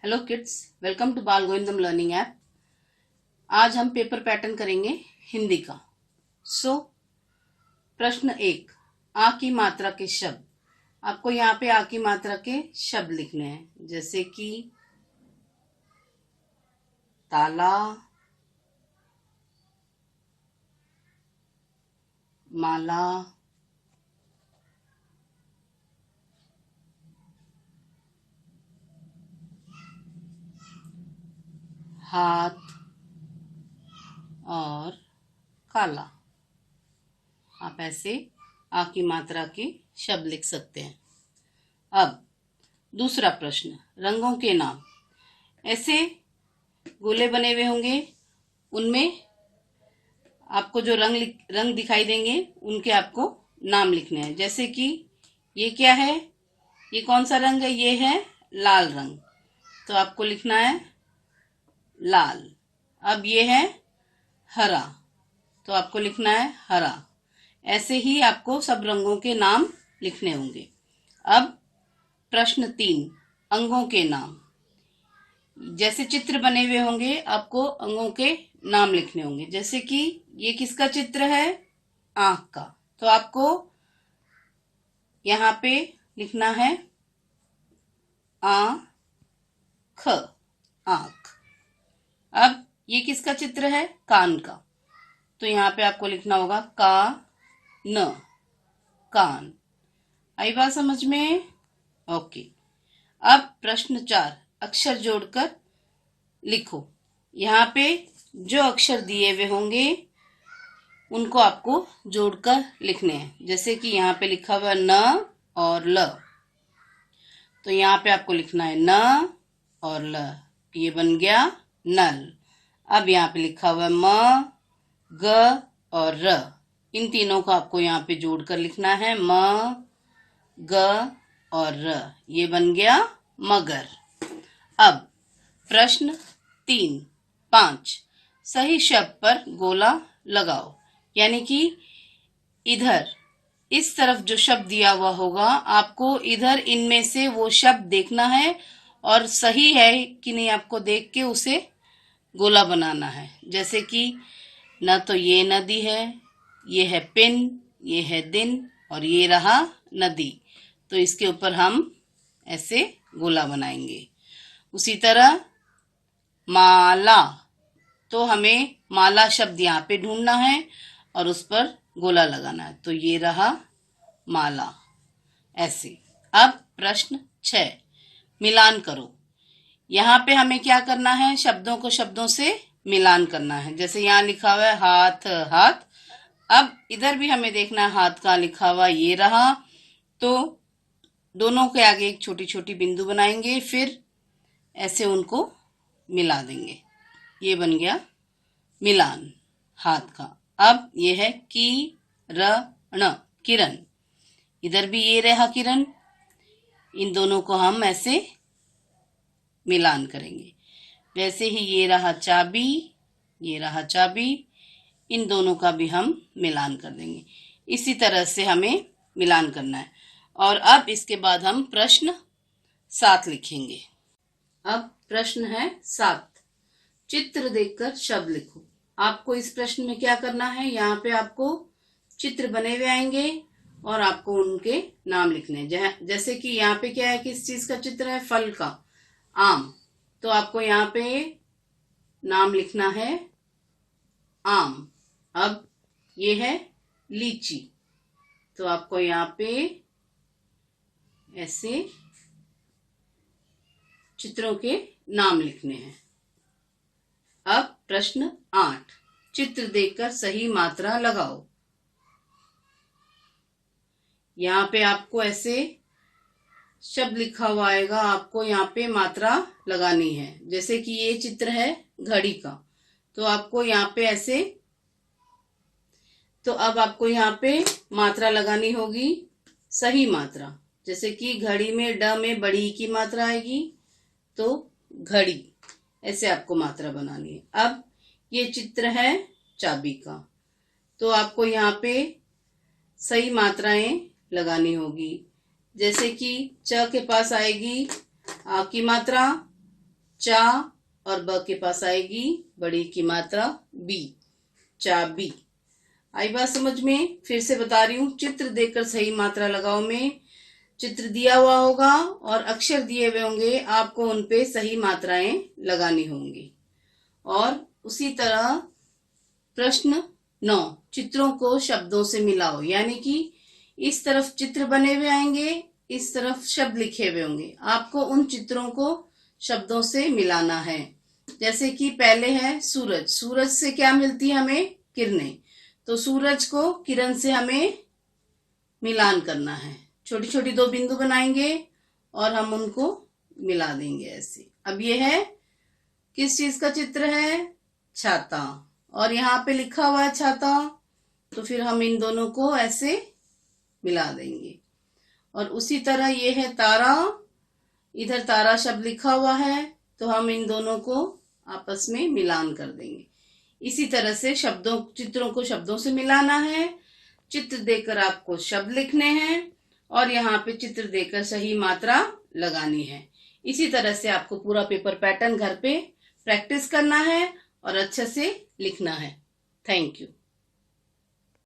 Hello kids, welcome to बाल गोविंदम learning app. आज हम पेपर पैटर्न करेंगे हिंदी का। प्रश्न 1, आ की मात्रा के शब्द। आपको यहाँ पे आ की मात्रा के शब्द लिखने हैं, जैसे कि ताला, माला, हाथ और काला। आप ऐसे आ की मात्रा के शब्द लिख सकते हैं। अब दूसरा प्रश्न, रंगों के नाम। ऐसे गोले बने हुए होंगे, उनमें आपको जो रंग दिखाई देंगे उनके आपको नाम लिखने हैं। जैसे कि ये क्या है, ये कौन सा रंग है? ये है लाल रंग, तो आपको लिखना है लाल। अब ये है हरा, तो आपको लिखना है हरा। ऐसे ही आपको सब रंगों के नाम लिखने होंगे। अब प्रश्न 3, अंगों के नाम। जैसे चित्र बने हुए होंगे, आपको अंगों के नाम लिखने होंगे। जैसे कि ये किसका चित्र है? आंख का, तो आपको यहाँ पे लिखना है आंख, आंख। अब ये किसका चित्र है? कान का, तो यहाँ पे आपको लिखना होगा कान, कान। आई बात समझ में? ओके। अब प्रश्न 4, अक्षर जोड़कर लिखो। यहाँ पे जो अक्षर दिए हुए होंगे उनको आपको जोड़कर लिखने हैं। जैसे कि यहाँ पे लिखा हुआ न और ल, तो यहाँ पे आपको लिखना है न और ल, ये बन गया नल। अब यहाँ पे लिखा हुआ म, ग और र, इन तीनों को आपको यहाँ पे जोड़कर लिखना है म, ग और र, ये बन गया मगर। अब प्रश्न 3, 5, सही शब्द पर गोला लगाओ। यानी कि इधर इस तरफ जो शब्द दिया हुआ होगा, आपको इधर इनमें से वो शब्द देखना है और सही है कि नहीं आपको देख के उसे गोला बनाना है। जैसे कि न तो ये नदी है, ये है पिन, ये है दिन और ये रहा नदी, तो इसके ऊपर हम ऐसे गोला बनाएंगे। उसी तरह माला, तो हमें माला शब्द यहाँ पे ढूंढना है और उस पर गोला लगाना है, तो ये रहा माला, ऐसे। अब प्रश्न 6, मिलान करो। यहाँ पे हमें क्या करना है? शब्दों को शब्दों से मिलान करना है। जैसे यहाँ लिखा हुआ है हाथ, हाथ। अब इधर भी हमें देखना है हाथ का लिखा हुआ ये रहा, तो दोनों के आगे एक छोटी छोटी बिंदु बनाएंगे, फिर ऐसे उनको मिला देंगे, ये बन गया मिलान हाथ का। अब ये है किरण, किरण। इधर भी ये रहा किरण, इन दोनों को हम ऐसे मिलान करेंगे। वैसे ही ये रहा चाबी, ये रहा चाबी, इन दोनों का भी हम मिलान कर देंगे। इसी तरह से हमें मिलान करना है। और अब इसके बाद हम प्रश्न 7 लिखेंगे। अब प्रश्न है 7, चित्र देखकर शब्द लिखो। आपको इस प्रश्न में क्या करना है? यहाँ पे आपको चित्र बने हुए आएंगे और आपको उनके नाम लिखने हैं। जैसे कि यहाँ पे क्या है, किस चीज का चित्र है? फल का, आम, तो आपको यहाँ पे नाम लिखना है आम। अब ये है लीची, तो आपको यहाँ पे ऐसे चित्रों के नाम लिखने हैं। अब प्रश्न 8, चित्र देखकर सही मात्रा लगाओ। यहाँ पे आपको ऐसे शब्द लिखा हुआ आएगा, आपको यहाँ पे मात्रा लगानी है। जैसे कि ये चित्र है घड़ी का, तो आपको यहाँ पे ऐसे, तो अब आपको यहाँ पे मात्रा लगानी होगी, सही मात्रा। जैसे कि घड़ी में ड में बड़ी की मात्रा आएगी, तो घड़ी, ऐसे आपको मात्रा बनानी है। अब ये चित्र है चाबी का, तो आपको यहाँ पे सही मात्राएं लगानी होगी। जैसे कि च के पास आएगी आ की मात्रा, चा और ब के पास आएगी बड़ी की मात्रा बी, चाबी। आई बात समझ में? फिर से बता रही हूँ, चित्र देखकर सही मात्रा लगाओ में चित्र दिया हुआ होगा और अक्षर दिए हुए होंगे, आपको उनपे सही मात्राएं लगानी होंगी। और उसी तरह प्रश्न 9, चित्रों को शब्दों से मिलाओ। यानी कि इस तरफ चित्र बने हुए आएंगे, इस तरफ शब्द लिखे हुए होंगे, आपको उन चित्रों को शब्दों से मिलाना है। जैसे कि पहले है सूरज, सूरज से क्या मिलती है हमें? किरणें। तो सूरज को किरण से हमें मिलान करना है। छोटी छोटी 2 बिंदु बनाएंगे और हम उनको मिला देंगे ऐसे। अब ये है किस चीज का चित्र है? छाता। और यहाँ पे लिखा हुआ है छाता, तो फिर हम इन दोनों को ऐसे मिला देंगे। और उसी तरह ये है तारा, इधर तारा शब्द लिखा हुआ है, तो हम इन दोनों को आपस में मिलान कर देंगे। इसी तरह से चित्रों को शब्दों से मिलाना है। चित्र देकर आपको शब्द लिखने हैं और यहाँ पे चित्र देकर सही मात्रा लगानी है। इसी तरह से आपको पूरा पेपर पैटर्न घर पे प्रैक्टिस करना है और अच्छे से लिखना है। Thank you.